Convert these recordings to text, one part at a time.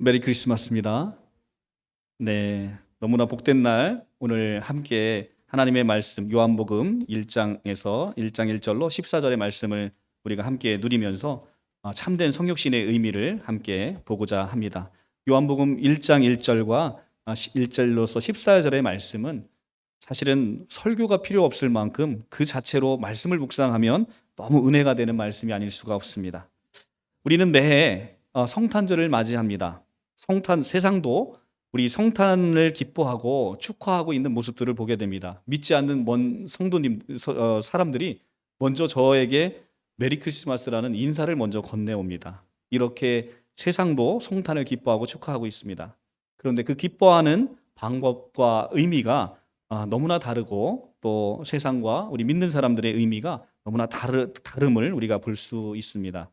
메리 크리스마스입니다. 네, 너무나 복된 날 오늘 함께 하나님의 말씀 요한복음 1장에서 1장 1절로 14절의 말씀을 우리가 함께 누리면서 참된 성육신의 의미를 함께 보고자 합니다. 요한복음 1장 1절과 1절로서 14절의 말씀은 사실은 설교가 필요 없을 만큼 그 자체로 말씀을 묵상하면 너무 은혜가 되는 말씀이 아닐 수가 없습니다. 우리는 매해 성탄절을 맞이합니다. 세상도 우리 성탄을 기뻐하고 축하하고 있는 모습들을 보게 됩니다. 믿지 않는 사람들이 먼저 저에게 메리 크리스마스라는 인사를 먼저 건네옵니다. 이렇게 세상도 성탄을 기뻐하고 축하하고 있습니다. 그런데 그 기뻐하는 방법과 의미가 너무나 다르고 또 세상과 우리 믿는 사람들의 의미가 너무나 다름을 우리가 볼 수 있습니다.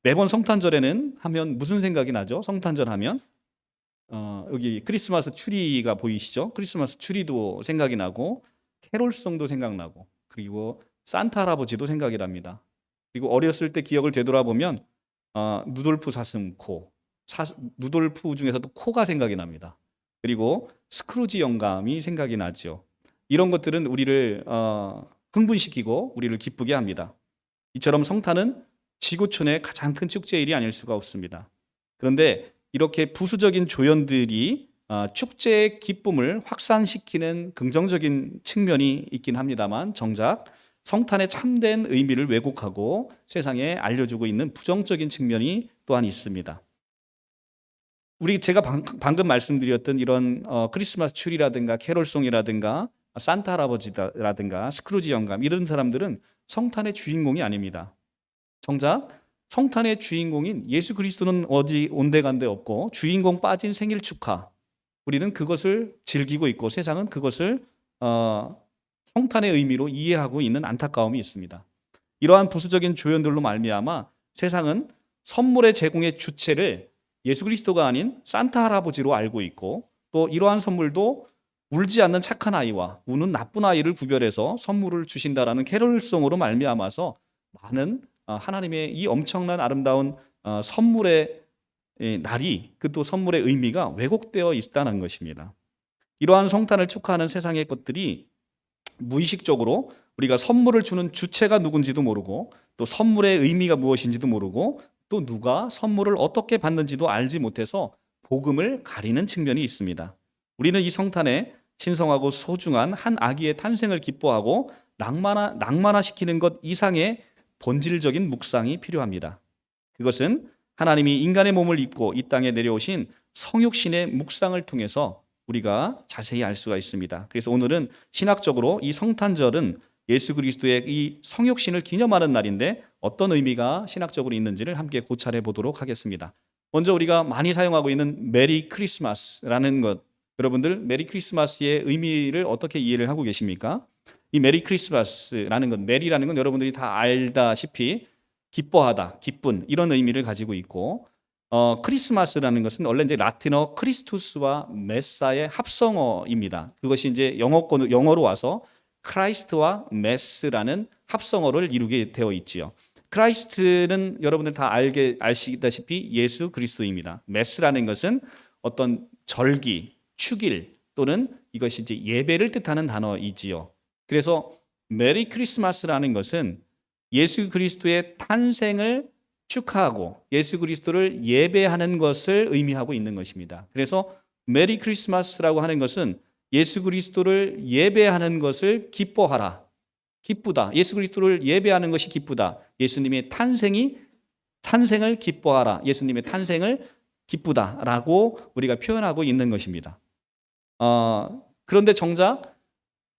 매번 성탄절에는 하면 무슨 생각이 나죠? 성탄절 하면 여기 크리스마스 추리가 보이시죠? 크리스마스 추리도 생각이 나고 캐롤송도 생각나고 그리고 산타 할아버지도 생각이 납니다. 그리고 어렸을 때 기억을 되돌아보면 누돌프 사슴코, 누돌프 중에서도 코가 생각이 납니다. 그리고 스크루지 영감이 생각이 나죠. 이런 것들은 우리를 흥분시키고 우리를 기쁘게 합니다. 이처럼 성탄은 지구촌의 가장 큰 축제일이 아닐 수가 없습니다. 그런데 이렇게 부수적인 조연들이 축제의 기쁨을 확산시키는 긍정적인 측면이 있긴 합니다만 정작 성탄의 참된 의미를 왜곡하고 세상에 알려주고 있는 부정적인 측면이 또한 있습니다. 제가 방금 말씀드렸던 이런 크리스마스 추리라든가 캐롤송이라든가 산타 할아버지라든가 스크루지 영감 이런 사람들은 성탄의 주인공이 아닙니다. 정작 성탄의 주인공인 예수 그리스도는 어디 온데간데 없고 주인공 빠진 생일 축하, 우리는 그것을 즐기고 있고 세상은 그것을 성탄의 의미로 이해하고 있는 안타까움이 있습니다. 이러한 부수적인 조연들로 말미암아 세상은 선물의 제공의 주체를 예수 그리스도가 아닌 산타 할아버지로 알고 있고 또 이러한 선물도 울지 않는 착한 아이와 우는 나쁜 아이를 구별해서 선물을 주신다라는 캐롤송으로 말미암아서 많은 하나님의 이 엄청난 아름다운 선물의 날이 그 또 선물의 의미가 왜곡되어 있다는 것입니다. 이러한 성탄을 축하하는 세상의 것들이 무의식적으로 우리가 선물을 주는 주체가 누군지도 모르고 또 선물의 의미가 무엇인지도 모르고 또 누가 선물을 어떻게 받는지도 알지 못해서 복음을 가리는 측면이 있습니다. 우리는 이 성탄에 신성하고 소중한 한 아기의 탄생을 기뻐하고 낭만화시키는 것 이상의 본질적인 묵상이 필요합니다. 그것은 하나님이 인간의 몸을 입고 이 땅에 내려오신 성육신의 묵상을 통해서 우리가 자세히 알 수가 있습니다. 그래서 오늘은 신학적으로 이 성탄절은 예수 그리스도의 이 성육신을 기념하는 날인데 어떤 의미가 신학적으로 있는지를 함께 고찰해 보도록 하겠습니다. 먼저 우리가 많이 사용하고 있는 메리 크리스마스라는 것, 여러분들 메리 크리스마스의 의미를 어떻게 이해를 하고 계십니까? 이 메리 크리스마스라는 건, 메리라는 건 여러분들이 다 알다시피 기뻐하다, 기쁜 이런 의미를 가지고 있고 크리스마스라는 것은 원래 이제 라틴어 크리스투스와 메사의 합성어입니다. 그것이 이제 영어로 와서 크라이스트와 메스라는 합성어를 이루게 되어 있지요. 크라이스트는 여러분들 다 아시다시피 예수 그리스도입니다. 메스라는 것은 어떤 절기, 축일 또는 이것이 이제 예배를 뜻하는 단어이지요. 그래서 메리 크리스마스라는 것은 예수 그리스도의 탄생을 축하하고 예수 그리스도를 예배하는 것을 의미하고 있는 것입니다. 그래서 메리 크리스마스라고 하는 것은 예수 그리스도를 예배하는 것을 기뻐하라. 기쁘다. 예수 그리스도를 예배하는 것이 기쁘다. 예수님의 탄생을 기뻐하라. 예수님의 탄생을 기쁘다라고 우리가 표현하고 있는 것입니다. 그런데 정작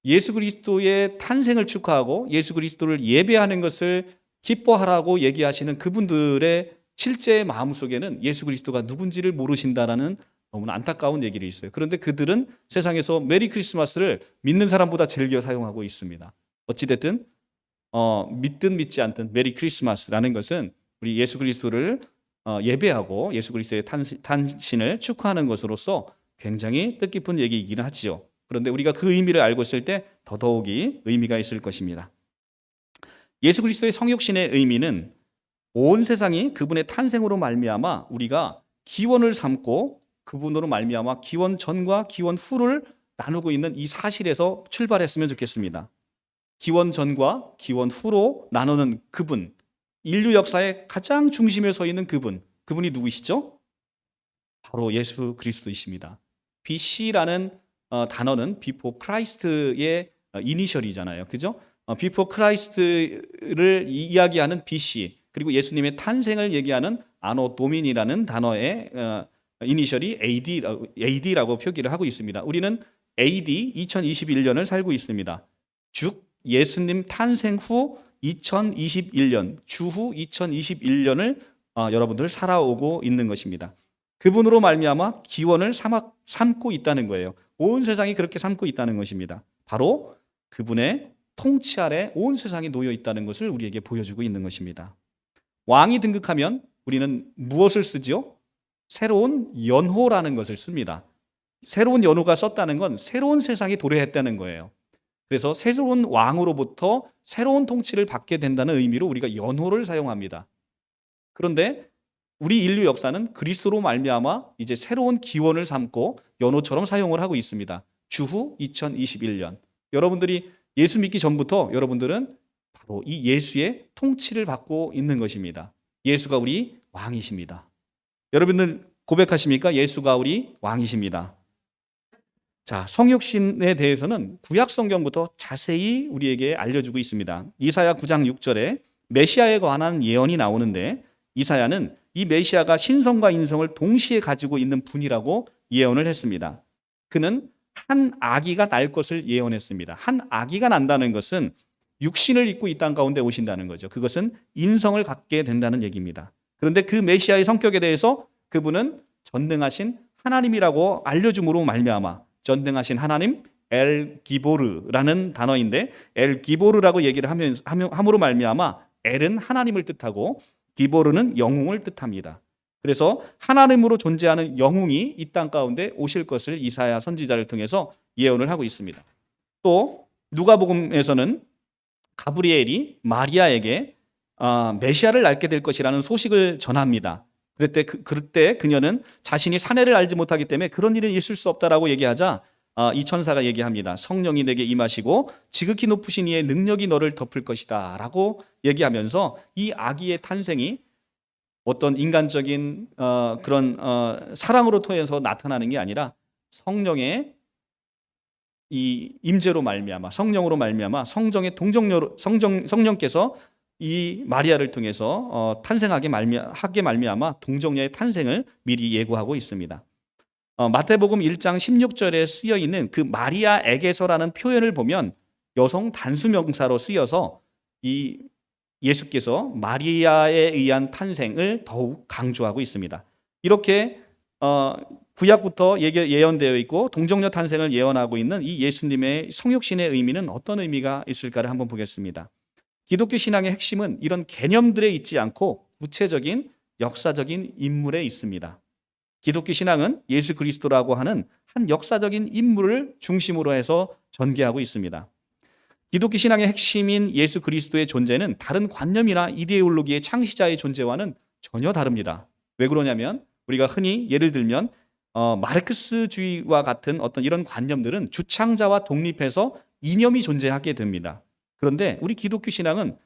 예수 그리스도의 탄생을 축하하고 예수 그리스도를 예배하는 것을 기뻐하라고 얘기하시는 그분들의 실제 마음속에는 예수 그리스도가 누군지를 모르신다라는 너무나 안타까운 얘기를 있어요. 그런데 그들은 세상에서 메리 크리스마스를 믿는 사람보다 즐겨 사용하고 있습니다. 어찌됐든 믿든 믿지 않든 메리 크리스마스라는 것은 우리 예수 그리스도를 예배하고 예수 그리스도의 탄신을 축하하는 것으로서 굉장히 뜻깊은 얘기이기는 하지요. 그런데 우리가 그 의미를 알고 있을 때 더더욱이 의미가 있을 것입니다. 예수 그리스도의 성육신의 의미는 온 세상이 그분의 탄생으로 말미암아 우리가 기원을 삼고 그분으로 말미암아 기원 전과 기원 후를 나누고 있는 이 사실에서 출발했으면 좋겠습니다. 기원 전과 기원 후로 나누는 그분, 인류 역사의 가장 중심에 서 있는 그분이 누구시죠? 바로 예수 그리스도이십니다. BC라는 단어는 Before Christ의 이니셜이잖아요. 그죠? Before Christ를 이야기하는 BC, 그리고 예수님의 탄생을 얘기하는 아노 도민이라는 단어의 이니셜이 AD라고 표기를 하고 있습니다. 우리는 AD 2021년을 살고 있습니다. 즉 예수님 탄생 후 2021년, 주후 2021년을 여러분들 살아오고 있는 것입니다. 그분으로 말미암아 기원을 삼고 있다는 거예요. 온 세상이 그렇게 삼고 있다는 것입니다. 바로 그분의 통치 아래 온 세상이 놓여 있다는 것을 우리에게 보여주고 있는 것입니다. 왕이 등극하면 우리는 무엇을 쓰죠? 새로운 연호라는 것을 씁니다. 새로운 연호가 썼다는 건 새로운 세상이 도래했다는 거예요. 그래서 새로운 왕으로부터 새로운 통치를 받게 된다는 의미로 우리가 연호를 사용합니다. 그런데 우리 인류 역사는 그리스도로 말미암아 이제 새로운 기원을 삼고 연호처럼 사용을 하고 있습니다. 주후 2021년. 여러분들이 예수 믿기 전부터 여러분들은 바로 이 예수의 통치를 받고 있는 것입니다. 예수가 우리 왕이십니다. 여러분들 고백하십니까? 예수가 우리 왕이십니다. 자, 성육신에 대해서는 구약 성경부터 자세히 우리에게 알려주고 있습니다. 이사야 9장 6절에 메시아에 관한 예언이 나오는데 이사야는 이 메시아가 신성과 인성을 동시에 가지고 있는 분이라고 예언을 했습니다. 그는 한 아기가 날 것을 예언했습니다. 한 아기가 난다는 것은 육신을 입고 이 땅 가운데 오신다는 거죠. 그것은 인성을 갖게 된다는 얘기입니다. 그런데 그 메시아의 성격에 대해서 그분은 전능하신 하나님이라고 알려줌으로 말미암아 전능하신 하나님 엘 기보르라는 단어인데 엘 기보르라고 얘기를 함으로 말미암아 엘은 하나님을 뜻하고 기보르는 영웅을 뜻합니다. 그래서 하나님으로 존재하는 영웅이 이 땅 가운데 오실 것을 이사야 선지자를 통해서 예언을 하고 있습니다. 또 누가복음에서는 가브리엘이 마리아에게 메시아를 낳게 될 것이라는 소식을 전합니다. 그때 그녀는 자신이 사내를 알지 못하기 때문에 그런 일은 있을 수 없다라고 얘기하자 이 천사가 얘기합니다. 성령이 내게 임하시고 지극히 높으신 이의 능력이 너를 덮을 것이다 라고 얘기하면서 이 아기의 탄생이 어떤 인간적인 그런 사랑으로 통해서 나타나는 게 아니라 성령의 이 임재로 말미암아 성령으로 말미암아 성령께서 이 마리아를 통해서 탄생하게 말미암아 동정녀의 탄생을 미리 예고하고 있습니다. 마태복음 1장 16절에 쓰여 있는 그 마리아에게서라는 표현을 보면 여성 단수명사로 쓰여서 이 예수께서 마리아에 의한 탄생을 더욱 강조하고 있습니다. 이렇게 구약부터 예언되어 있고 동정녀 탄생을 예언하고 있는 이 예수님의 성육신의 의미는 어떤 의미가 있을까를 한번 보겠습니다. 기독교 신앙의 핵심은 이런 개념들에 있지 않고 구체적인 역사적인 인물에 있습니다. 기독교 신앙은 예수 그리스도라고 하는 한 역사적인 인물을 중심으로 해서 전개하고 있습니다. 기독교 신앙의 핵심인 예수 그리스도의 존재는 다른 관념이나 이데올로기의 창시자의 존재와는 전혀 다릅니다. 왜 그러냐면 우리가 흔히 예를 들면 마르크스주의와 같은 어떤 이런 관념들은 주창자와 독립해서 이념이 존재하게 됩니다. 그런데 우리 기독교 신앙은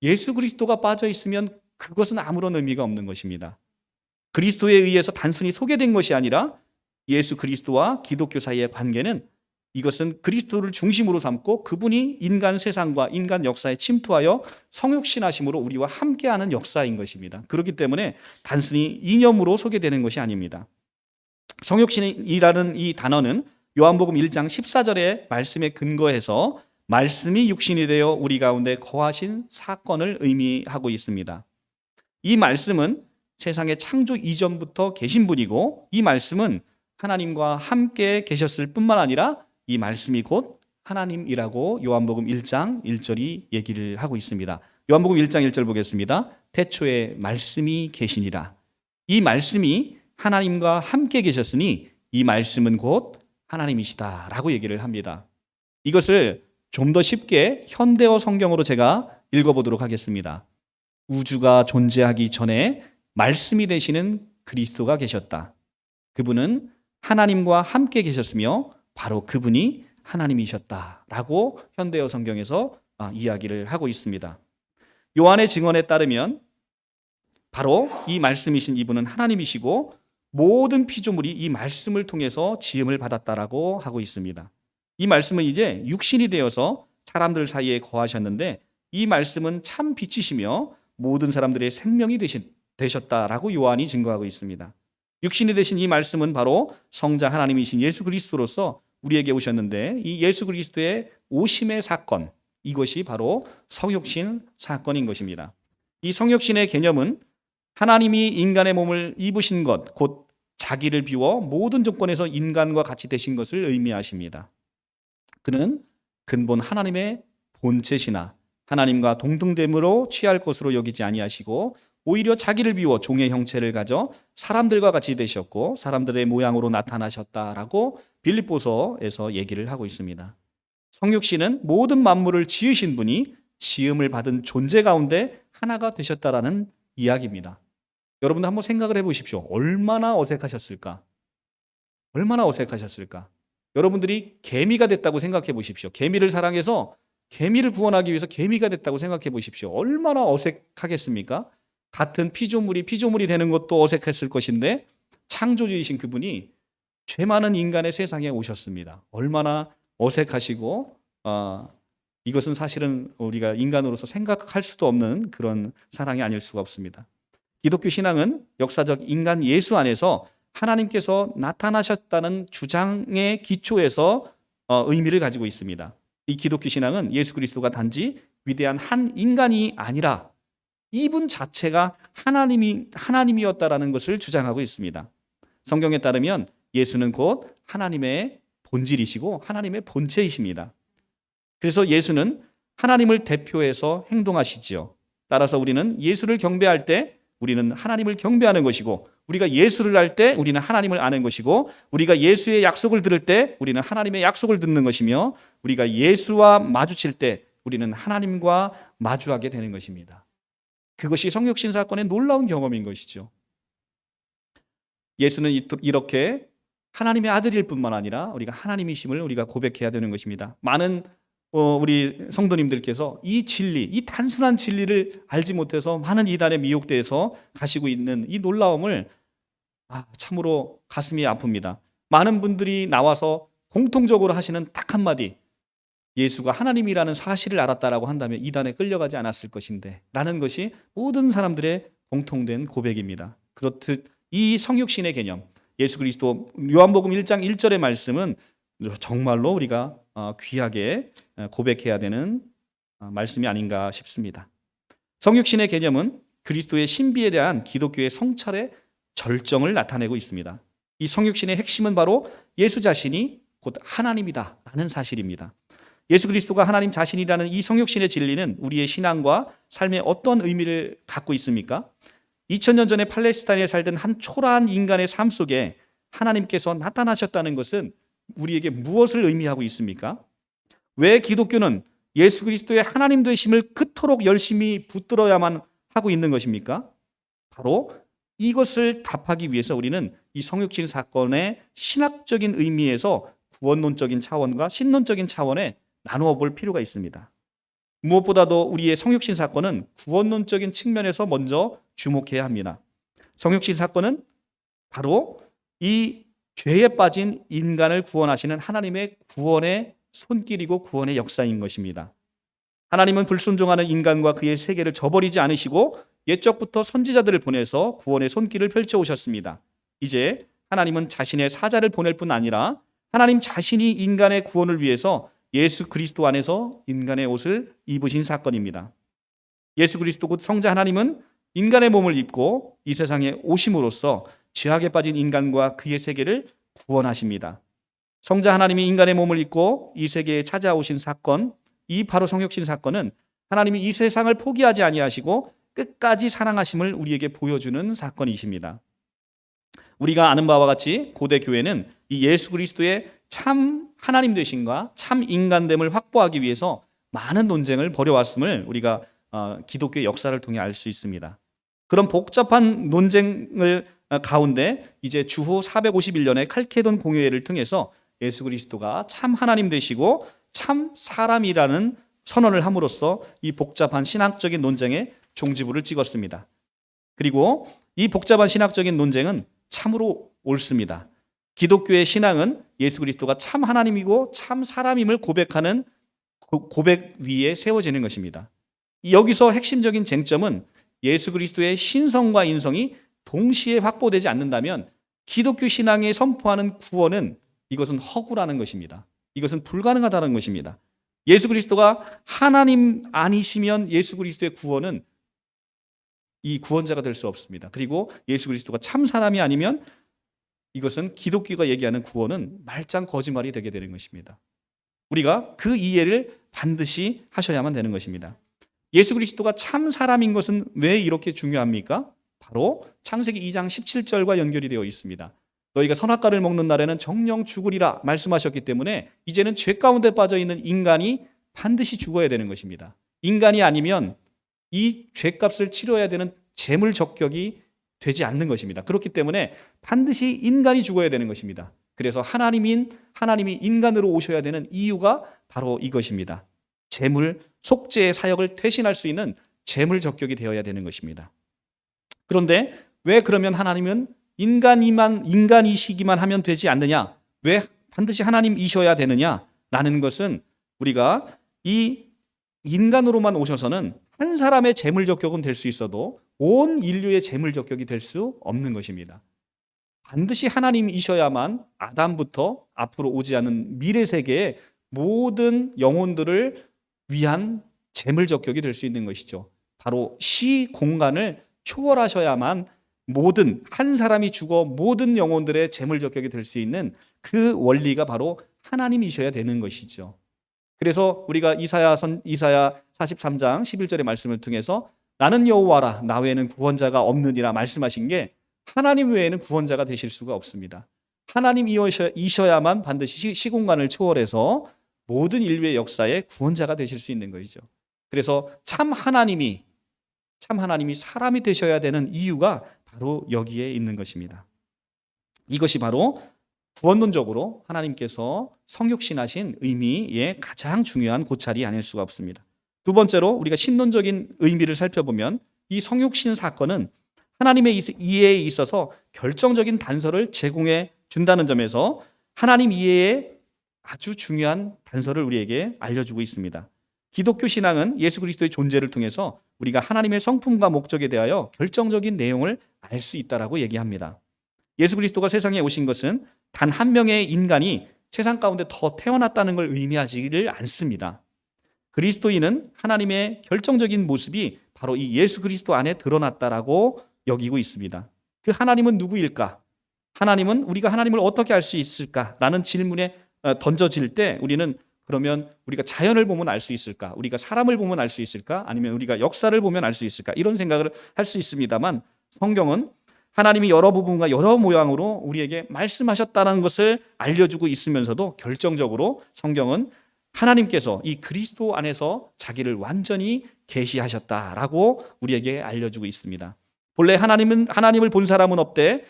예수 그리스도가 빠져 있으면 그것은 아무런 의미가 없는 것입니다. 그리스도에 의해서 단순히 소개된 것이 아니라 예수 그리스도와 기독교 사이의 관계는 이것은 그리스도를 중심으로 삼고 그분이 인간 세상과 인간 역사에 침투하여 성육신하심으로 우리와 함께하는 역사인 것입니다. 그렇기 때문에 단순히 이념으로 소개되는 것이 아닙니다. 성육신이라는 이 단어는 요한복음 1장 14절의 말씀에 근거해서 말씀이 육신이 되어 우리 가운데 거하신 사건을 의미하고 있습니다. 이 말씀은 세상의 창조 이전부터 계신 분이고 이 말씀은 하나님과 함께 계셨을 뿐만 아니라 이 말씀이 곧 하나님이라고 요한복음 1장 1절이 얘기를 하고 있습니다. 요한복음 1장 1절 보겠습니다. 태초에 말씀이 계시니라. 이 말씀이 하나님과 함께 계셨으니 이 말씀은 곧 하나님이시다라고 얘기를 합니다. 이것을 좀 더 쉽게 현대어 성경으로 제가 읽어보도록 하겠습니다. 우주가 존재하기 전에 말씀이 되시는 그리스도가 계셨다. 그분은 하나님과 함께 계셨으며 바로 그분이 하나님이셨다라고 현대어 성경에서 이야기를 하고 있습니다. 요한의 증언에 따르면 바로 이 말씀이신 이분은 하나님이시고 모든 피조물이 이 말씀을 통해서 지음을 받았다라고 하고 있습니다. 이 말씀은 이제 육신이 되어서 사람들 사이에 거하셨는데 이 말씀은 참 빛이시며 모든 사람들의 생명이 되셨다라고 요한이 증거하고 있습니다. 육신이 되신 이 말씀은 바로 성자 하나님이신 예수 그리스도로서 우리에게 오셨는데 이 예수 그리스도의 오심의 사건, 이것이 바로 성육신 사건인 것입니다. 이 성육신의 개념은 하나님이 인간의 몸을 입으신 것, 곧 자기를 비워 모든 조건에서 인간과 같이 되신 것을 의미하십니다. 그는 근본 하나님의 본체시나 하나님과 동등됨으로 취할 것으로 여기지 아니하시고 오히려 자기를 비워 종의 형체를 가져 사람들과 같이 되셨고 사람들의 모양으로 나타나셨다라고 빌립보서에서 얘기를 하고 있습니다. 성육신은 모든 만물을 지으신 분이 지음을 받은 존재 가운데 하나가 되셨다라는 이야기입니다. 여러분들 한번 생각을 해보십시오. 얼마나 어색하셨을까? 얼마나 어색하셨을까? 여러분들이 개미가 됐다고 생각해 보십시오. 개미를 사랑해서 개미를 구원하기 위해서 개미가 됐다고 생각해 보십시오. 얼마나 어색하겠습니까? 같은 피조물이 되는 것도 어색했을 것인데 창조주이신 그분이 죄 많은 인간의 세상에 오셨습니다. 얼마나 어색하시고 이것은 사실은 우리가 인간으로서 생각할 수도 없는 그런 사랑이 아닐 수가 없습니다. 기독교 신앙은 역사적 인간 예수 안에서 하나님께서 나타나셨다는 주장의 기초에서 의미를 가지고 있습니다. 이 기독교 신앙은 예수 그리스도가 단지 위대한 한 인간이 아니라 이분 자체가 하나님이었다라는 것을 주장하고 있습니다. 성경에 따르면 예수는 곧 하나님의 본질이시고 하나님의 본체이십니다. 그래서 예수는 하나님을 대표해서 행동하시지요. 따라서 우리는 예수를 경배할 때 우리는 하나님을 경배하는 것이고 우리가 예수를 할 때 우리는 하나님을 아는 것이고 우리가 예수의 약속을 들을 때 우리는 하나님의 약속을 듣는 것이며 우리가 예수와 마주칠 때 우리는 하나님과 마주하게 되는 것입니다. 그것이 성육신 사건의 놀라운 경험인 것이죠. 예수는 이렇게 하나님의 아들일 뿐만 아니라 우리가 하나님이심을 우리가 고백해야 되는 것입니다. 많은 우리 성도님들께서 이 진리, 이 단순한 진리를 알지 못해서 많은 이단에 미혹돼서 가시고 있는 이 놀라움을 참으로 가슴이 아픕니다. 많은 분들이 나와서 공통적으로 하시는 딱 한마디, 예수가 하나님이라는 사실을 알았다라고 한다면 이단에 끌려가지 않았을 것인데 라는 것이 모든 사람들의 공통된 고백입니다. 그렇듯 이 성육신의 개념, 예수 그리스도 요한복음 1장 1절의 말씀은 정말로 우리가 귀하게 고백해야 되는 말씀이 아닌가 싶습니다. 성육신의 개념은 그리스도의 신비에 대한 기독교의 성찰의 절정을 나타내고 있습니다. 이 성육신의 핵심은 바로 예수 자신이 곧 하나님이다라는 사실입니다. 예수 그리스도가 하나님 자신이라는 이 성육신의 진리는 우리의 신앙과 삶에 어떤 의미를 갖고 있습니까? 2000년 전에 팔레스타인에 살던 한 초라한 인간의 삶 속에 하나님께서 나타나셨다는 것은 우리에게 무엇을 의미하고 있습니까? 왜 기독교는 예수 그리스도의 하나님 되심을 그토록 열심히 붙들어야만 하고 있는 것입니까? 바로 이것을 답하기 위해서 우리는 이 성육신 사건의 신학적인 의미에서 구원론적인 차원과 신론적인 차원에 나누어 볼 필요가 있습니다. 무엇보다도 우리의 성육신 사건은 구원론적인 측면에서 먼저 주목해야 합니다. 성육신 사건은 바로 이 죄에 빠진 인간을 구원하시는 하나님의 구원의 손길이고 구원의 역사인 것입니다. 하나님은 불순종하는 인간과 그의 세계를 저버리지 않으시고 옛적부터 선지자들을 보내서 구원의 손길을 펼쳐오셨습니다. 이제 하나님은 자신의 사자를 보낼 뿐 아니라 하나님 자신이 인간의 구원을 위해서 예수 그리스도 안에서 인간의 옷을 입으신 사건입니다. 예수 그리스도 곧 성자 하나님은 인간의 몸을 입고 이 세상에 오심으로써 죄악에 빠진 인간과 그의 세계를 구원하십니다. 성자 하나님이 인간의 몸을 입고 이 세계에 찾아오신 사건, 이 바로 성육신 사건은 하나님이 이 세상을 포기하지 아니하시고 끝까지 사랑하심을 우리에게 보여주는 사건이십니다. 우리가 아는 바와 같이 고대 교회는 이 예수 그리스도의 참 하나님 되심과 참 인간됨을 확보하기 위해서 많은 논쟁을 벌여왔음을 우리가 기독교의 역사를 통해 알 수 있습니다. 그런 복잡한 논쟁을 가운데 이제 주후 451년에 칼케돈 공회를 통해서 예수 그리스도가 참 하나님 되시고 참 사람이라는 선언을 함으로써 이 복잡한 신학적인 논쟁에 종지부를 찍었습니다. 그리고 이 복잡한 신학적인 논쟁은 참으로 옳습니다. 기독교의 신앙은 예수 그리스도가 참 하나님이고 참 사람임을 고백하는 고백 위에 세워지는 것입니다. 여기서 핵심적인 쟁점은 예수 그리스도의 신성과 인성이 동시에 확보되지 않는다면 기독교 신앙에 선포하는 구원은 이것은 허구라는 것입니다. 이것은 불가능하다는 것입니다. 예수 그리스도가 하나님 아니시면 예수 그리스도의 구원은 이 구원자가 될 수 없습니다. 그리고 예수 그리스도가 참 사람이 아니면 이것은 기독교가 얘기하는 구원은 말짱 거짓말이 되게 되는 것입니다. 우리가 그 이해를 반드시 하셔야만 되는 것입니다. 예수 그리스도가 참 사람인 것은 왜 이렇게 중요합니까? 바로 창세기 2장 17절과 연결이 되어 있습니다. 너희가 선악과를 먹는 날에는 정령 죽으리라 말씀하셨기 때문에 이제는 죄 가운데 빠져 있는 인간이 반드시 죽어야 되는 것입니다. 인간이 아니면 이 죄값을 치러야 되는 재물 적격이 되지 않는 것입니다. 그렇기 때문에 반드시 인간이 죽어야 되는 것입니다. 그래서 하나님이 인간으로 오셔야 되는 이유가 바로 이것입니다. 재물, 속죄의 사역을 대신할 수 있는 재물 적격이 되어야 되는 것입니다. 그런데 왜 그러면 하나님은 인간이시기만 하면 되지 않느냐? 왜 반드시 하나님이셔야 되느냐라는 것은 우리가 이 인간으로만 오셔서는 한 사람의 재물 적격은 될 수 있어도 온 인류의 재물 적격이 될 수 없는 것입니다. 반드시 하나님이셔야만 아담부터 앞으로 오지 않은 미래 세계의 모든 영혼들을 위한 재물 적격이 될 수 있는 것이죠. 바로 시 공간을 초월하셔야만 모든 한 사람이 죽어 모든 영혼들의 재물 적격이 될 수 있는 그 원리가 바로 하나님이셔야 되는 것이죠. 그래서 우리가 이사야 43장 11절의 말씀을 통해서 나는 여호와라 나 외에는 구원자가 없느니라 말씀하신 게 하나님 외에는 구원자가 되실 수가 없습니다. 하나님이셔야만 반드시 시공간을 초월해서 모든 인류의 역사에 구원자가 되실 수 있는 것이죠. 그래서 참 하나님이 사람이 되셔야 되는 이유가 바로 여기에 있는 것입니다. 이것이 바로 구원론적으로 하나님께서 성육신하신 의미의 가장 중요한 고찰이 아닐 수가 없습니다. 두 번째로 우리가 신론적인 의미를 살펴보면 이 성육신 사건은 하나님의 이해에 있어서 결정적인 단서를 제공해 준다는 점에서 하나님 이해의 아주 중요한 단서를 우리에게 알려주고 있습니다. 기독교 신앙은 예수 그리스도의 존재를 통해서 우리가 하나님의 성품과 목적에 대하여 결정적인 내용을 알 수 있다라고 얘기합니다. 예수 그리스도가 세상에 오신 것은 단 한 명의 인간이 세상 가운데 더 태어났다는 걸 의미하지를 않습니다. 그리스도인은 하나님의 결정적인 모습이 바로 이 예수 그리스도 안에 드러났다라고 여기고 있습니다. 그 하나님은 누구일까? 하나님은 우리가 하나님을 어떻게 알 수 있을까라는 질문에 던져질 때 우리는 그러면 우리가 자연을 보면 알 수 있을까? 우리가 사람을 보면 알 수 있을까? 아니면 우리가 역사를 보면 알 수 있을까? 이런 생각을 할 수 있습니다만 성경은 하나님이 여러 부분과 여러 모양으로 우리에게 말씀하셨다는 것을 알려주고 있으면서도 결정적으로 성경은 하나님께서 이 그리스도 안에서 자기를 완전히 계시하셨다라고 우리에게 알려주고 있습니다. 본래 하나님을 본 사람은 없되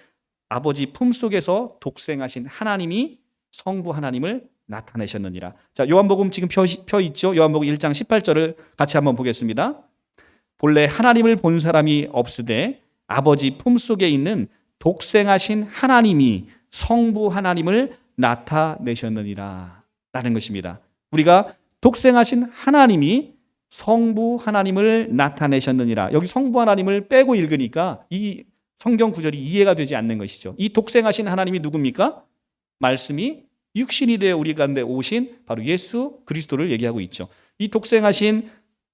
아버지 품속에서 독생하신 하나님이 성부 하나님을 나타내셨느니라. 자, 요한복음 지금 펴 있죠? 요한복음 1장 18절을 같이 한번 보겠습니다. 본래 하나님을 본 사람이 없으되 아버지 품속에 있는 독생하신 하나님이 성부 하나님을 나타내셨느니라 라는 것입니다. 우리가 독생하신 하나님이 성부 하나님을 나타내셨느니라. 여기 성부 하나님을 빼고 읽으니까 이 성경 구절이 이해가 되지 않는 것이죠. 이 독생하신 하나님이 누굽니까? 말씀이 육신이 되어 우리 가운데 오신 바로 예수 그리스도를 얘기하고 있죠. 이 독생하신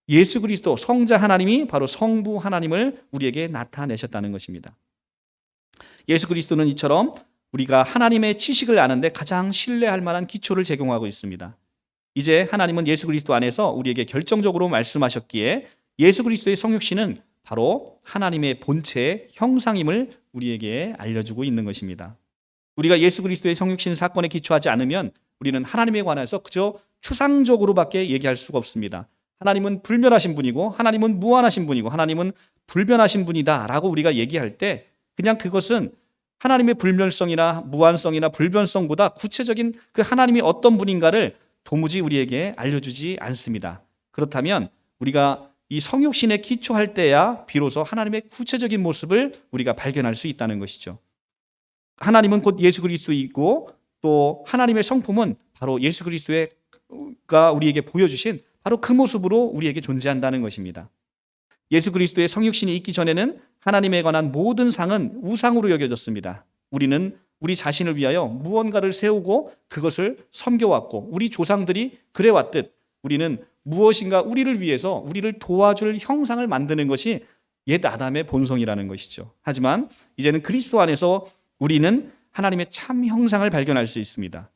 예수 그리스도 성자 하나님이 바로 성부 하나님을 우리에게 나타내셨다는 것입니다. 예수 그리스도는 이처럼 우리가 하나님의 지식을 아는데 가장 신뢰할 만한 기초를 제공하고 있습니다. 이제 하나님은 예수 그리스도 안에서 우리에게 결정적으로 말씀하셨기에 예수 그리스도의 성육신은 바로 하나님의 본체의 형상임을 우리에게 알려주고 있는 것입니다. 우리가 예수 그리스도의 성육신 사건에 기초하지 않으면 우리는 하나님에 관해서 그저 추상적으로밖에 얘기할 수가 없습니다. 하나님은 불멸하신 분이고 하나님은 무한하신 분이고 하나님은 불변하신 분이다 라고 우리가 얘기할 때 그냥 그것은 하나님의 불멸성이나 무한성이나 불변성보다 구체적인 그 하나님이 어떤 분인가를 도무지 우리에게 알려주지 않습니다. 그렇다면 우리가 이 성육신에 기초할 때야 비로소 하나님의 구체적인 모습을 우리가 발견할 수 있다는 것이죠. 하나님은 곧 예수 그리스도이고 또 하나님의 성품은 바로 예수 그리스도가 우리에게 보여주신 바로 그 모습으로 우리에게 존재한다는 것입니다. 예수 그리스도의 성육신이 있기 전에는 하나님에 관한 모든 상은 우상으로 여겨졌습니다. 우리는 우리 자신을 위하여 무언가를 세우고 그것을 섬겨왔고 우리 조상들이 그래왔듯 우리는 무엇인가 우리를 위해서 우리를 도와줄 형상을 만드는 것이 옛 아담의 본성이라는 것이죠. 하지만 이제는 그리스도 안에서 우리는 하나님의 참 형상을 발견할 수 있습니다.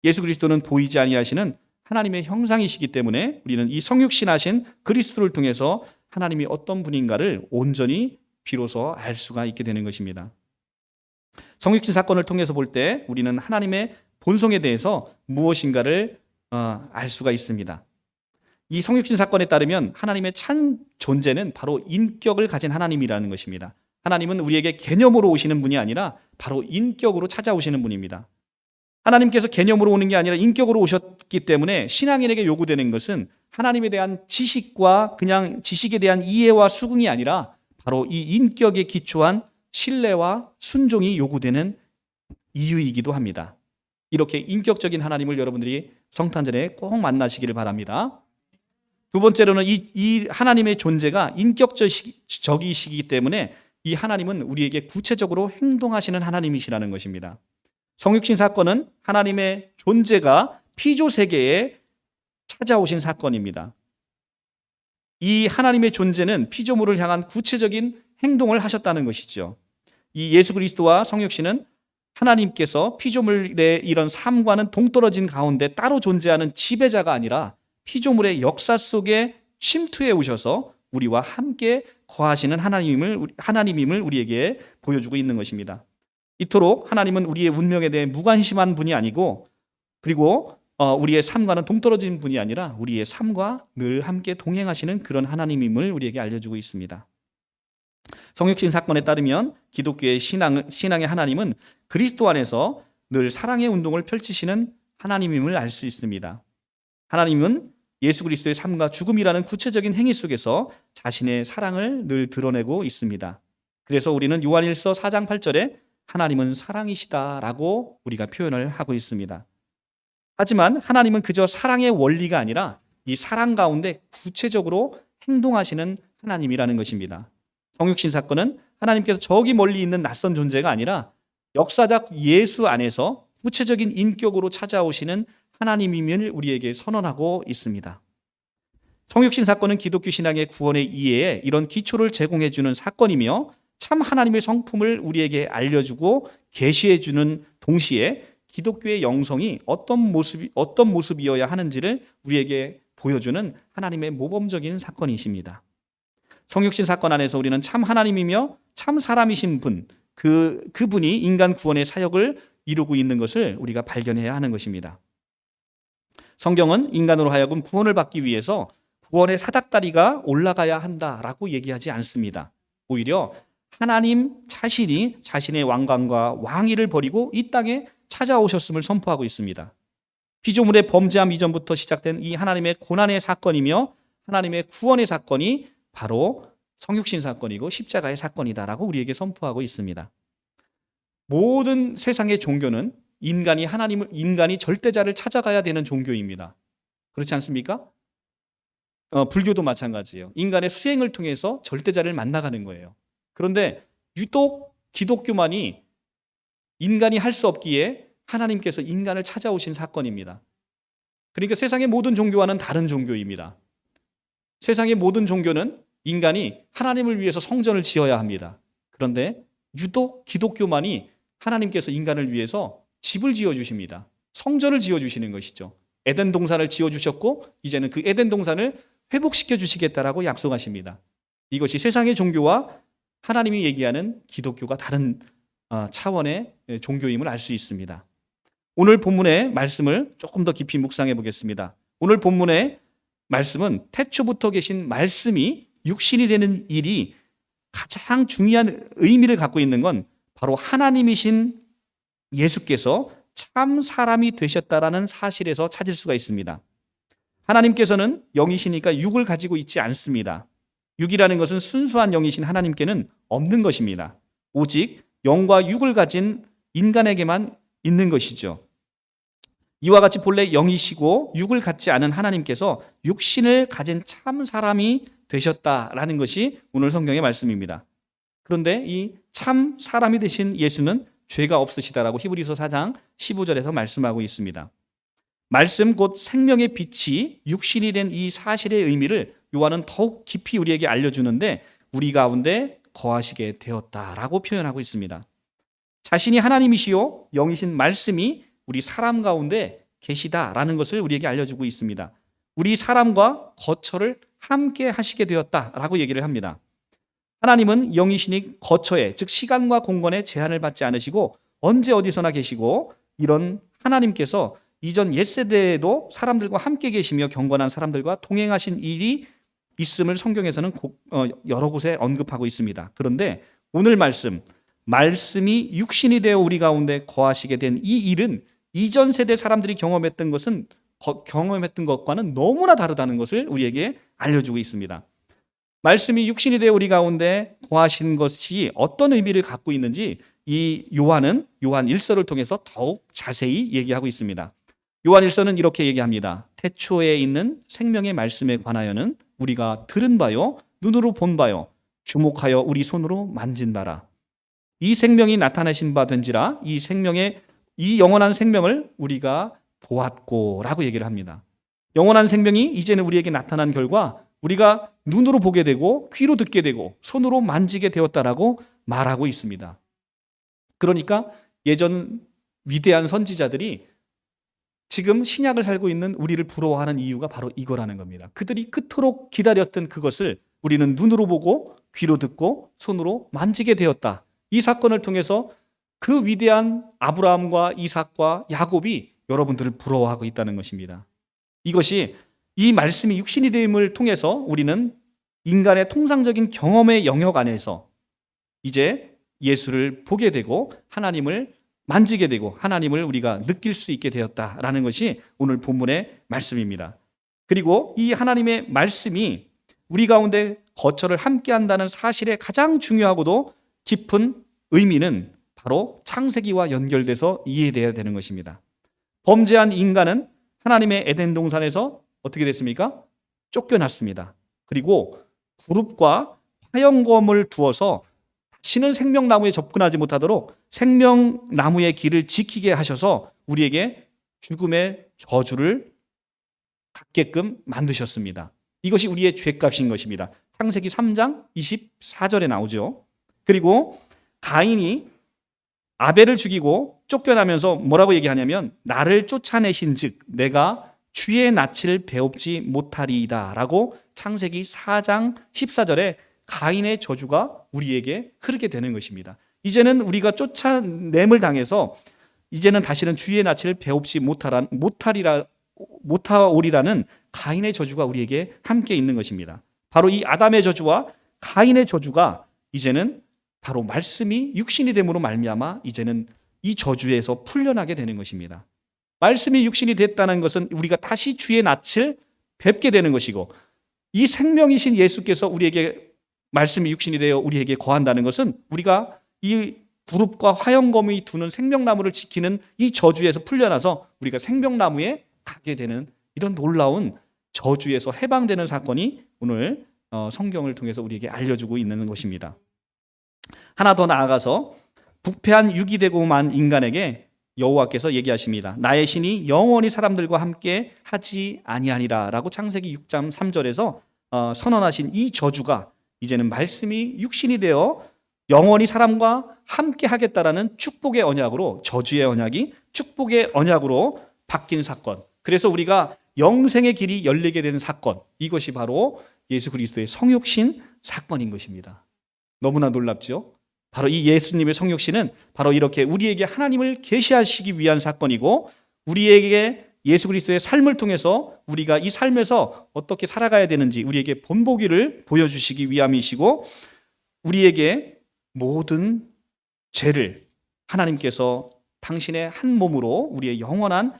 예수 그리스도는 보이지 아니하시는 하나님의 형상이시기 때문에 우리는 이 성육신하신 그리스도를 통해서 하나님이 어떤 분인가를 온전히 비로소 알 수가 있게 되는 것입니다. 성육신 사건을 통해서 볼 때 우리는 하나님의 본성에 대해서 무엇인가를 알 수가 있습니다. 이 성육신 사건에 따르면 하나님의 참 존재는 바로 인격을 가진 하나님이라는 것입니다. 하나님은 우리에게 개념으로 오시는 분이 아니라 바로 인격으로 찾아오시는 분입니다. 하나님께서 개념으로 오는 게 아니라 인격으로 오셨기 때문에 신앙인에게 요구되는 것은 하나님에 대한 지식과 그냥 지식에 대한 이해와 수긍이 아니라 바로 이 인격에 기초한 신뢰와 순종이 요구되는 이유이기도 합니다. 이렇게 인격적인 하나님을 여러분들이 성탄절에 꼭 만나시기를 바랍니다. 두 번째로는 이 하나님의 존재가 인격적이시기 때문에 이 하나님은 우리에게 구체적으로 행동하시는 하나님이시라는 것입니다. 성육신 사건은 하나님의 존재가 피조 세계에 찾아오신 사건입니다. 이 하나님의 존재는 피조물을 향한 구체적인 행동을 하셨다는 것이죠. 이 예수 그리스도와 성육신은 하나님께서 피조물의 이런 삶과는 동떨어진 가운데 따로 존재하는 지배자가 아니라 피조물의 역사 속에 침투해 오셔서 우리와 함께 거하시는 하나님임을 우리에게 보여주고 있는 것입니다. 이토록 하나님은 우리의 운명에 대해 무관심한 분이 아니고 그리고 우리의 삶과는 동떨어진 분이 아니라 우리의 삶과 늘 함께 동행하시는 그런 하나님임을 우리에게 알려주고 있습니다. 성육신 사건에 따르면 기독교의 신앙의 하나님은 그리스도 안에서 늘 사랑의 운동을 펼치시는 하나님임을 알 수 있습니다. 하나님은 예수 그리스도의 삶과 죽음이라는 구체적인 행위 속에서 자신의 사랑을 늘 드러내고 있습니다. 그래서 우리는 요한일서 4장 8절에 하나님은 사랑이시다라고 우리가 표현을 하고 있습니다. 하지만 하나님은 그저 사랑의 원리가 아니라 이 사랑 가운데 구체적으로 행동하시는 하나님이라는 것입니다. 성육신 사건은 하나님께서 저기 멀리 있는 낯선 존재가 아니라 역사적 예수 안에서 구체적인 인격으로 찾아오시는 하나님임을 우리에게 선언하고 있습니다. 성육신 사건은 기독교 신앙의 구원의 이해에 이런 기초를 제공해 주는 사건이며 참 하나님의 성품을 우리에게 알려주고 계시해 주는 동시에 기독교의 영성이 어떤 모습이어야 하는지를 우리에게 보여주는 하나님의 모범적인 사건이십니다. 성육신 사건 안에서 우리는 참 하나님이며 참 사람이신 분, 그분이 인간 구원의 사역을 이루고 있는 것을 우리가 발견해야 하는 것입니다. 성경은 인간으로 하여금 구원을 받기 위해서 구원의 사닥다리가 올라가야 한다라고 얘기하지 않습니다. 오히려 하나님 자신이 자신의 왕관과 왕위를 버리고 이 땅에 찾아오셨음을 선포하고 있습니다. 피조물의 범죄함 이전부터 시작된 이 하나님의 고난의 사건이며 하나님의 구원의 사건이 바로 성육신 사건이고 십자가의 사건이다라고 우리에게 선포하고 있습니다. 모든 세상의 종교는 인간이 절대자를 찾아가야 되는 종교입니다. 그렇지 않습니까? 불교도 마찬가지예요. 인간의 수행을 통해서 절대자를 만나가는 거예요. 그런데 유독 기독교만이 인간이 할 수 없기에 하나님께서 인간을 찾아오신 사건입니다. 그러니까 세상의 모든 종교와는 다른 종교입니다. 세상의 모든 종교는 인간이 하나님을 위해서 성전을 지어야 합니다. 그런데 유독 기독교만이 하나님께서 인간을 위해서 집을 지어주십니다. 성전을 지어주시는 것이죠. 에덴 동산을 지어주셨고 이제는 그 에덴 동산을 회복시켜 주시겠다라고 약속하십니다. 이것이 세상의 종교와 하나님이 얘기하는 기독교가 다른 차원의 종교임을 알 수 있습니다. 오늘 본문의 말씀을 조금 더 깊이 묵상해 보겠습니다. 오늘 본문의 말씀은 태초부터 계신 말씀이 육신이 되는 일이 가장 중요한 의미를 갖고 있는 건 바로 하나님이신 예수께서 참 사람이 되셨다라는 사실에서 찾을 수가 있습니다. 하나님께서는 영이시니까 육을 가지고 있지 않습니다. 육이라는 것은 순수한 영이신 하나님께는 없는 것입니다. 오직 영과 육을 가진 인간에게만 있는 것이죠. 이와 같이 본래 영이시고 육을 갖지 않은 하나님께서 육신을 가진 참 사람이 되셨다라는 것이 오늘 성경의 말씀입니다. 그런데 이 참 사람이 되신 예수는 죄가 없으시다라고 히브리서 4장 15절에서 말씀하고 있습니다. 말씀 곧 생명의 빛이 육신이 된 이 사실의 의미를 요한은 더욱 깊이 우리에게 알려주는데 우리 가운데 거하시게 되었다라고 표현하고 있습니다. 자신이 하나님이시요 영이신 말씀이 우리 사람 가운데 계시다라는 것을 우리에게 알려주고 있습니다. 우리 사람과 거처를 함께 하시게 되었다라고 얘기를 합니다. 하나님은 영이시니 거처에, 즉 시간과 공간에 제한을 받지 않으시고 언제 어디서나 계시고, 이런 하나님께서 이전 옛세대에도 사람들과 함께 계시며 경건한 사람들과 동행하신 일이 있음을 성경에서는 여러 곳에 언급하고 있습니다. 그런데 오늘 말씀이 육신이 되어 우리 가운데 거하시게 된 이 일은 이전 세대 사람들이 경험했던 것과는 너무나 다르다는 것을 우리에게 알려주고 있습니다. 말씀이 육신이 되어 우리 가운데 거하신 것이 어떤 의미를 갖고 있는지 이 요한 1서를 통해서 더욱 자세히 얘기하고 있습니다. 요한 1서는 이렇게 얘기합니다. 태초에 있는 생명의 말씀에 관하여는 우리가 들은 바요, 눈으로 본 바요, 주목하여 우리 손으로 만진 바라. 이 생명이 나타내신 바 된지라 이 영원한 생명을 우리가 보았고 라고 얘기를 합니다. 영원한 생명이 이제는 우리에게 나타난 결과 우리가 눈으로 보게 되고 귀로 듣게 되고 손으로 만지게 되었다라고 말하고 있습니다. 그러니까 예전 위대한 선지자들이 지금 신약을 살고 있는 우리를 부러워하는 이유가 바로 이거라는 겁니다. 그들이 그토록 기다렸던 그것을 우리는 눈으로 보고 귀로 듣고 손으로 만지게 되었다. 이 사건을 통해서 그 위대한 아브라함과 이삭과 야곱이 여러분들을 부러워하고 있다는 것입니다. 이것이 이 말씀이 육신이 됨을 통해서 우리는 인간의 통상적인 경험의 영역 안에서 이제 예수를 보게 되고 하나님을 만지게 되고 하나님을 우리가 느낄 수 있게 되었다라는 것이 오늘 본문의 말씀입니다. 그리고 이 하나님의 말씀이 우리 가운데 거처를 함께 한다는 사실의 가장 중요하고도 깊은 의미는 바로 창세기와 연결돼서 이해되어야 되는 것입니다. 범죄한 인간은 하나님의 에덴 동산에서 어떻게 됐습니까? 쫓겨났습니다. 그리고 굴룹과 화영검을 두어서 다시는 생명나무에 접근하지 못하도록 생명나무의 길을 지키게 하셔서 우리에게 죽음의 저주를 갖게끔 만드셨습니다. 이것이 우리의 죄값인 것입니다. 창세기 3장 24절에 나오죠. 그리고 가인이 아벨을 죽이고 쫓겨나면서 뭐라고 얘기하냐면 나를 쫓아내신 즉 내가 주의 낯을 배웁지 못하리이다 라고 창세기 4장 14절에 가인의 저주가 우리에게 흐르게 되는 것입니다. 이제는 우리가 쫓아냄을 당해서 이제는 다시는 주의 낯을 배웁지 못하오리라는 가인의 저주가 우리에게 함께 있는 것입니다. 바로 이 아담의 저주와 가인의 저주가 이제는 바로 말씀이 육신이 됨으로 말미암아 이제는 이 저주에서 풀려나게 되는 것입니다. 말씀이 육신이 됐다는 것은 우리가 다시 주의 낯을 뵙게 되는 것이고, 이 생명이신 예수께서 우리에게 말씀이 육신이 되어 우리에게 거한다는 것은 우리가 이 굴룹과 화영검이 두는 생명나무를 지키는 이 저주에서 풀려나서 우리가 생명나무에 가게 되는 이런 놀라운 저주에서 해방되는 사건이 오늘 성경을 통해서 우리에게 알려주고 있는 것입니다. 하나 더 나아가서 부패한 육이 되고 만 인간에게 여호와께서 얘기하십니다. 나의 신이 영원히 사람들과 함께 하지 아니하니라 라고 창세기 6장 3절에서 선언하신 이 저주가 이제는 말씀이 육신이 되어 영원히 사람과 함께 하겠다라는 축복의 언약으로, 저주의 언약이 축복의 언약으로 바뀐 사건, 그래서 우리가 영생의 길이 열리게 된 사건, 이것이 바로 예수 그리스도의 성육신 사건인 것입니다. 너무나 놀랍죠? 바로 이 예수님의 성육신은 바로 이렇게 우리에게 하나님을 계시하시기 위한 사건이고, 우리에게 예수 그리스도의 삶을 통해서 우리가 이 삶에서 어떻게 살아가야 되는지 우리에게 본보기를 보여주시기 위함이시고, 우리에게 모든 죄를 하나님께서 당신의 한 몸으로 우리의 영원한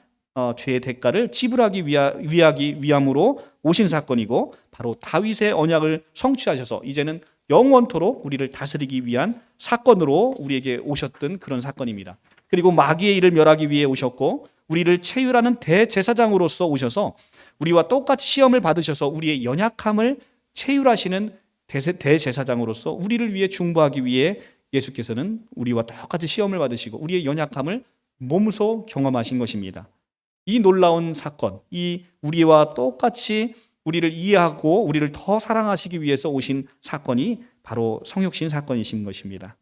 죄의 대가를 지불하기 위함으로 오신 사건이고, 바로 다윗의 언약을 성취하셔서 이제는 영원토록 우리를 다스리기 위한 사건으로 우리에게 오셨던 그런 사건입니다. 그리고 마귀의 일을 멸하기 위해 오셨고, 우리를 체휼하는 대제사장으로서 오셔서 우리와 똑같이 시험을 받으셔서 우리의 연약함을 체휼하시는 대제사장으로서 우리를 위해 중보하기 위해 예수께서는 우리와 똑같이 시험을 받으시고 우리의 연약함을 몸소 경험하신 것입니다. 이 놀라운 사건, 이 우리와 똑같이 우리를 이해하고 우리를 더 사랑하시기 위해서 오신 사건이 바로 성육신 사건이신 것입니다.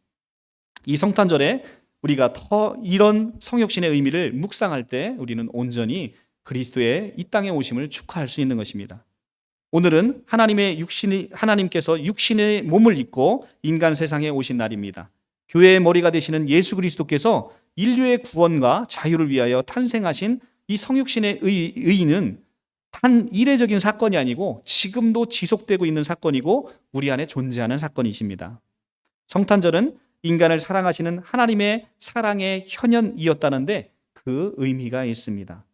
이 성탄절에 우리가 더 이런 성육신의 의미를 묵상할 때 우리는 온전히 그리스도의 이 땅에 오심을 축하할 수 있는 것입니다. 오늘은 하나님께서 육신의 몸을 입고 인간 세상에 오신 날입니다. 교회의 머리가 되시는 예수 그리스도께서 인류의 구원과 자유를 위하여 탄생하신 이 성육신의 의의는 단 이례적인 사건이 아니고 지금도 지속되고 있는 사건이고 우리 안에 존재하는 사건이십니다. 성탄절은 인간을 사랑하시는 하나님의 사랑의 현현이었다는데 그 의미가 있습니다.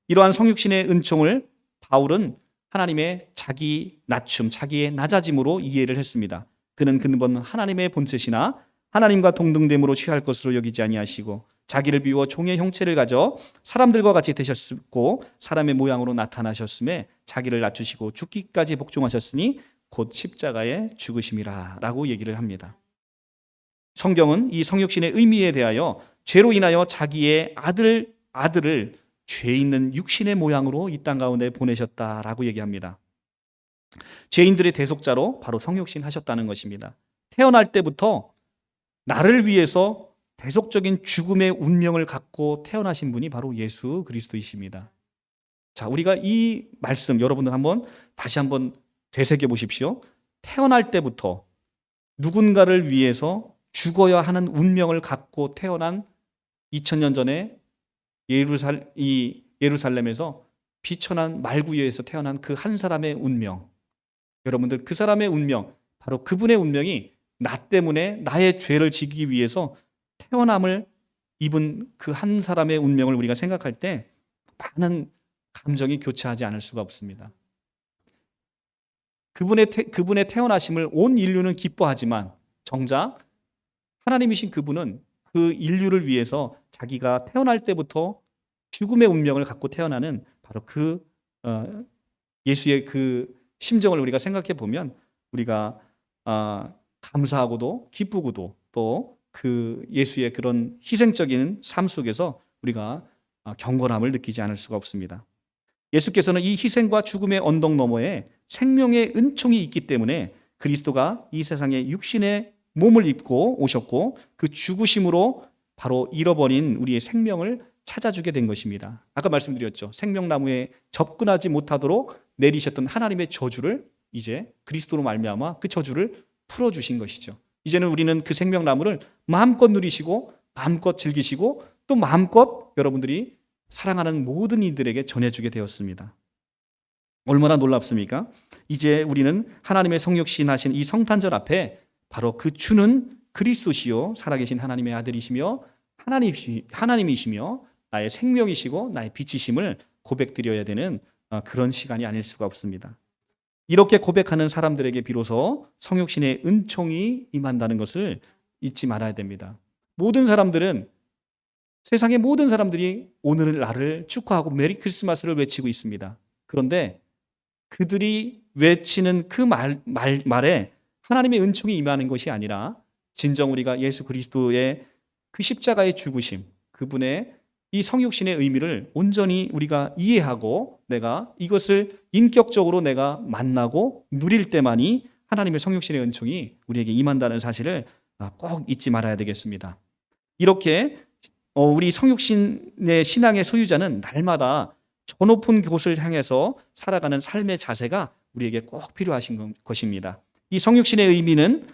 이러한 성육신의 은총을 바울은 하나님의 자기 낮춤, 자기의 낮아짐으로 이해를 했습니다. 그는 근본 하나님의 본체시나 하나님과 동등됨으로 취할 것으로 여기지 아니하시고 자기를 비워 종의 형체를 가져 사람들과 같이 되셨고 사람의 모양으로 나타나셨음에 자기를 낮추시고 죽기까지 복종하셨으니 곧 십자가에 죽으심이라 라고 얘기를 합니다. 성경은 이 성육신의 의미에 대하여 죄로 인하여 자기의 아들을 죄 있는 육신의 모양으로 이 땅 가운데 보내셨다라고 얘기합니다. 죄인들의 대속자로 바로 성육신 하셨다는 것입니다. 태어날 때부터 나를 위해서 대속적인 죽음의 운명을 갖고 태어나신 분이 바로 예수 그리스도이십니다. 자, 우리가 이 말씀 여러분들 다시 한번 되새겨 보십시오. 태어날 때부터 누군가를 위해서 죽어야 하는 운명을 갖고 태어난 2000년 전에 예루살렘에서 비천한 말구유에서 태어난 그 한 사람의 운명, 여러분들 그 사람의 운명, 바로 그분의 운명이 나 때문에 나의 죄를 지기 위해서 태어남을 입은 그 한 사람의 운명을 우리가 생각할 때 많은 감정이 교차하지 않을 수가 없습니다. 그분의 태어나심을 온 인류는 기뻐하지만 정작 하나님이신 그분은 그 인류를 위해서 자기가 태어날 때부터 죽음의 운명을 갖고 태어나는 바로 그 예수의 그 심정을 우리가 생각해 보면 우리가 감사하고도 기쁘고도 또 그 예수의 그런 희생적인 삶 속에서 우리가 경건함을 느끼지 않을 수가 없습니다. 예수께서는 이 희생과 죽음의 언덕 너머에 생명의 은총이 있기 때문에 그리스도가 이 세상에 육신의 몸을 입고 오셨고 그 죽으심으로 바로 잃어버린 우리의 생명을 찾아주게 된 것입니다. 아까 말씀드렸죠. 생명나무에 접근하지 못하도록 내리셨던 하나님의 저주를 이제 그리스도로 말미암아 그 저주를 풀어주신 것이죠. 이제는 우리는 그 생명나무를 마음껏 누리시고 마음껏 즐기시고 또 마음껏 여러분들이 사랑하는 모든 이들에게 전해주게 되었습니다. 얼마나 놀랍습니까? 이제 우리는 하나님의 성육신 하신 이 성탄절 앞에 바로 그 주는 그리스도시요 살아계신 하나님의 아들이시며 하나님이시며 나의 생명이시고 나의 빛이심을 고백드려야 되는 그런 시간이 아닐 수가 없습니다. 이렇게 고백하는 사람들에게 비로소 성육신의 은총이 임한다는 것을 잊지 말아야 됩니다. 세상의 모든 사람들이 오늘 날을 축하하고 메리 크리스마스를 외치고 있습니다. 그런데 그들이 외치는 그 말에 하나님의 은총이 임하는 것이 아니라 진정 우리가 예수 그리스도의 그 십자가의 죽으심, 그분의 이 성육신의 의미를 온전히 우리가 이해하고 내가 이것을 인격적으로 내가 만나고 누릴 때만이 하나님의 성육신의 은총이 우리에게 임한다는 사실을 꼭 잊지 말아야 되겠습니다. 이렇게 우리 성육신의 신앙의 소유자는 날마다 저 높은 곳을 향해서 살아가는 삶의 자세가 우리에게 꼭 필요하신 것입니다. 이 성육신의 의미는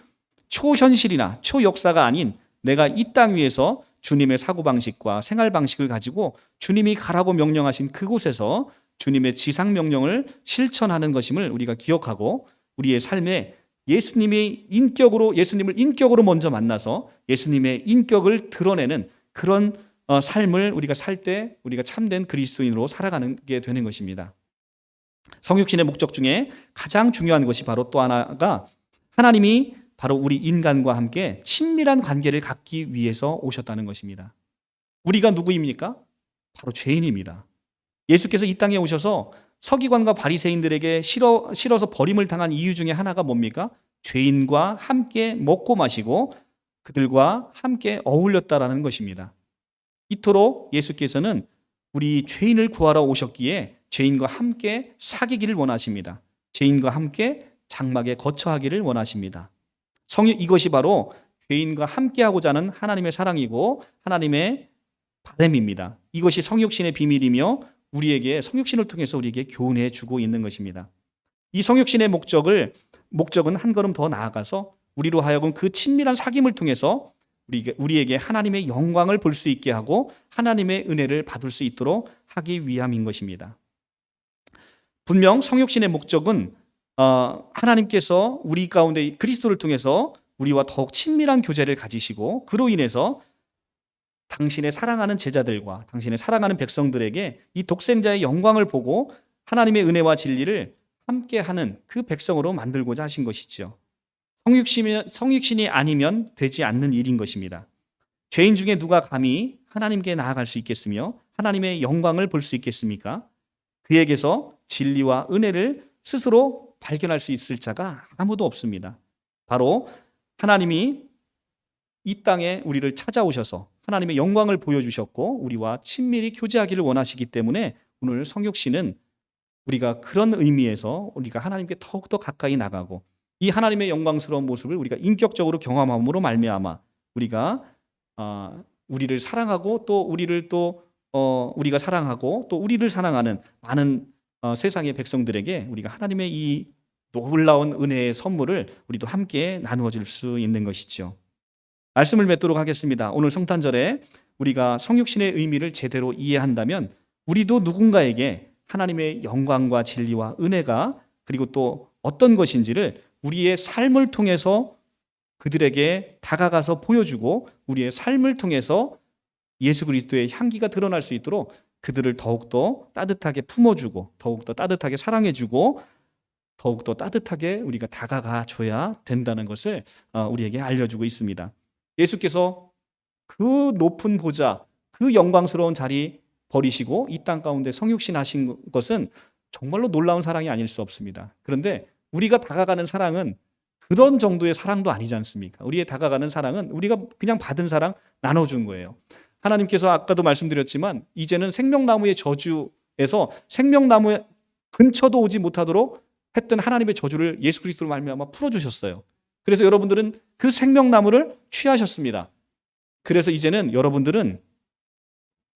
초현실이나 초역사가 아닌 내가 이 땅 위에서 주님의 사고방식과 생활방식을 가지고 주님이 가라고 명령하신 그곳에서 주님의 지상 명령을 실천하는 것임을 우리가 기억하고 우리의 삶에 예수님을 인격으로 먼저 만나서 예수님의 인격을 드러내는 그런 삶을 우리가 살 때 우리가 참된 그리스도인으로 살아가는 게 되는 것입니다. 성육신의 목적 중에 가장 중요한 것이 바로 또 하나가 하나님이 바로 우리 인간과 함께 친밀한 관계를 갖기 위해서 오셨다는 것입니다. 우리가 누구입니까? 바로 죄인입니다. 예수께서 이 땅에 오셔서 서기관과 바리새인들에게 싫어서 버림을 당한 이유 중에 하나가 뭡니까? 죄인과 함께 먹고 마시고 그들과 함께 어울렸다라는 것입니다. 이토록 예수께서는 우리 죄인을 구하러 오셨기에 죄인과 함께 사귀기를 원하십니다. 죄인과 함께 장막에 거처하기를 원하십니다. 이것이 바로 죄인과 함께하고자 하는 하나님의 사랑이고 하나님의 바람입니다. 이것이 성육신의 비밀이며 성육신을 통해서 우리에게 교훈해 주고 있는 것입니다. 이 성육신의 목적은 한 걸음 더 나아가서 우리로 하여금 그 친밀한 사귐을 통해서 우리에게 하나님의 영광을 볼 수 있게 하고 하나님의 은혜를 받을 수 있도록 하기 위함인 것입니다. 분명 성육신의 목적은 하나님께서 우리 가운데 그리스도를 통해서 우리와 더욱 친밀한 교제를 가지시고 그로 인해서 당신의 사랑하는 제자들과 당신의 사랑하는 백성들에게 이 독생자의 영광을 보고 하나님의 은혜와 진리를 함께하는 그 백성으로 만들고자 하신 것이죠. 성육신이 아니면 되지 않는 일인 것입니다. 죄인 중에 누가 감히 하나님께 나아갈 수 있겠으며 하나님의 영광을 볼 수 있겠습니까? 그에게서 진리와 은혜를 스스로 발견할 수 있을 자가 아무도 없습니다. 바로 하나님이 이 땅에 우리를 찾아오셔서 하나님의 영광을 보여주셨고 우리와 친밀히 교제하기를 원하시기 때문에 오늘 성육신은 우리가 그런 의미에서 우리가 하나님께 더욱더 가까이 나가고 이 하나님의 영광스러운 모습을 우리가 인격적으로 경험함으로 말미암아 우리를 사랑하고 또 우리가 사랑하고 또 우리를 사랑하는 많은 세상의 백성들에게 우리가 하나님의 이 놀라운 은혜의 선물을 우리도 함께 나누어 줄 수 있는 것이죠. 말씀을 맺도록 하겠습니다. 오늘 성탄절에 우리가 성육신의 의미를 제대로 이해한다면 우리도 누군가에게 하나님의 영광과 진리와 은혜가 그리고 또 어떤 것인지를 우리의 삶을 통해서 그들에게 다가가서 보여주고 우리의 삶을 통해서 예수 그리스도의 향기가 드러날 수 있도록 그들을 더욱더 따뜻하게 품어주고 더욱더 따뜻하게 사랑해주고 더욱더 따뜻하게 우리가 다가가 줘야 된다는 것을 우리에게 알려주고 있습니다. 예수께서 그 높은 보좌, 그 영광스러운 자리 버리시고 이 땅 가운데 성육신 하신 것은 정말로 놀라운 사랑이 아닐 수 없습니다. 그런데 우리가 다가가는 사랑은 그런 정도의 사랑도 아니지 않습니까? 우리의 다가가는 사랑은 우리가 그냥 받은 사랑 나눠준 거예요. 하나님께서 아까도 말씀드렸지만 이제는 생명나무의 저주에서 생명나무의 근처도 오지 못하도록 했던 하나님의 저주를 예수 그리스도로 말미암아 풀어주셨어요. 그래서 여러분들은 그 생명나무를 취하셨습니다. 그래서 이제는 여러분들은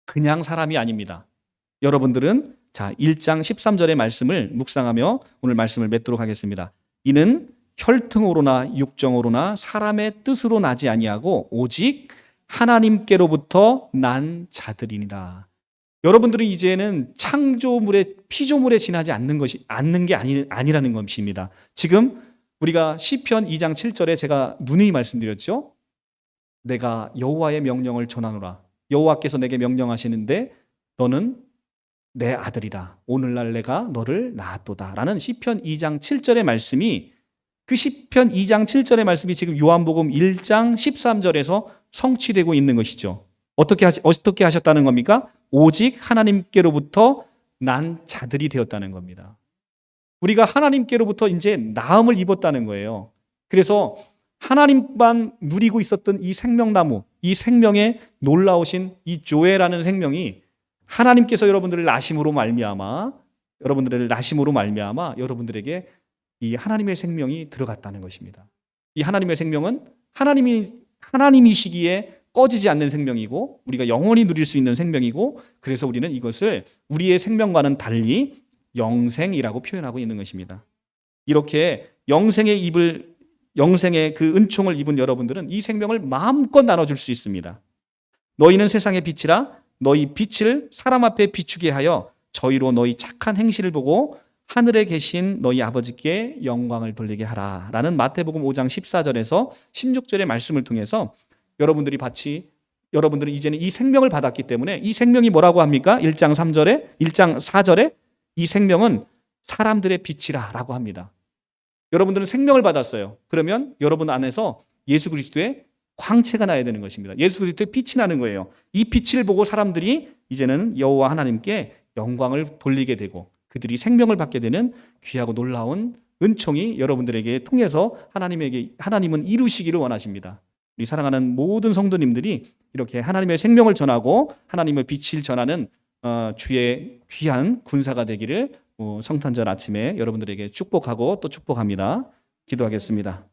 그냥 사람이 아닙니다. 여러분들은 1장 13절의 말씀을 묵상하며 오늘 말씀을 맺도록 하겠습니다. 이는 혈통으로나 육정으로나 사람의 뜻으로 나지 아니하고 오직 하나님께로부터 난 자들이니라. 여러분들은 이제는 창조물의 피조물에 지나지 않는 게 아니라는 것입니다. 지금 우리가 시편 2장 7절에 제가 누누이 말씀드렸죠. 내가 여호와의 명령을 전하노라. 여호와께서 내게 명령하시는데 너는 내 아들이다. 오늘날 내가 너를 낳았도다. 라는 시편 2장 7절의 말씀이 그 시편 2장 7절의 말씀이 지금 요한복음 1장 13절에서 성취되고 있는 것이죠. 어떻게 하셨다는 겁니까? 오직 하나님께로부터 난 자들이 되었다는 겁니다. 우리가 하나님께로부터 이제 나음을 입었다는 거예요. 그래서 하나님만 누리고 있었던 이 생명나무, 이 생명의 놀라우신 이 조회라는 생명이 하나님께서 여러분들을 나심으로 말미암아 여러분들에게 이 하나님의 생명이 들어갔다는 것입니다. 이 하나님의 생명은 하나님이시기에 꺼지지 않는 생명이고 우리가 영원히 누릴 수 있는 생명이고 그래서 우리는 이것을 우리의 생명과는 달리 영생이라고 표현하고 있는 것입니다. 이렇게 영생의 그 은총을 입은 여러분들은 이 생명을 마음껏 나눠줄 수 있습니다. 너희는 세상의 빛이라 너희 빛을 사람 앞에 비추게 하여 저희로 너희 착한 행실을 보고 하늘에 계신 너희 아버지께 영광을 돌리게 하라라는 마태복음 5장 14절에서 16절의 말씀을 통해서 여러분들이 이제는 이 생명을 받았기 때문에 이 생명이 뭐라고 합니까? 1장 4절에 이 생명은 사람들의 빛이라라고 합니다. 여러분들은 생명을 받았어요. 그러면 여러분 안에서 예수 그리스도의 광채가 나야 되는 것입니다. 예수 그리스도의 빛이 나는 거예요. 이 빛을 보고 사람들이 이제는 여호와 하나님께 영광을 돌리게 되고 그들이 생명을 받게 되는 귀하고 놀라운 은총이 여러분들에게 통해서 하나님은 이루시기를 원하십니다. 우리 사랑하는 모든 성도님들이 이렇게 하나님의 생명을 전하고 하나님의 빛을 전하는 주의 귀한 군사가 되기를 성탄절 아침에 여러분들에게 축복하고 또 축복합니다. 기도하겠습니다.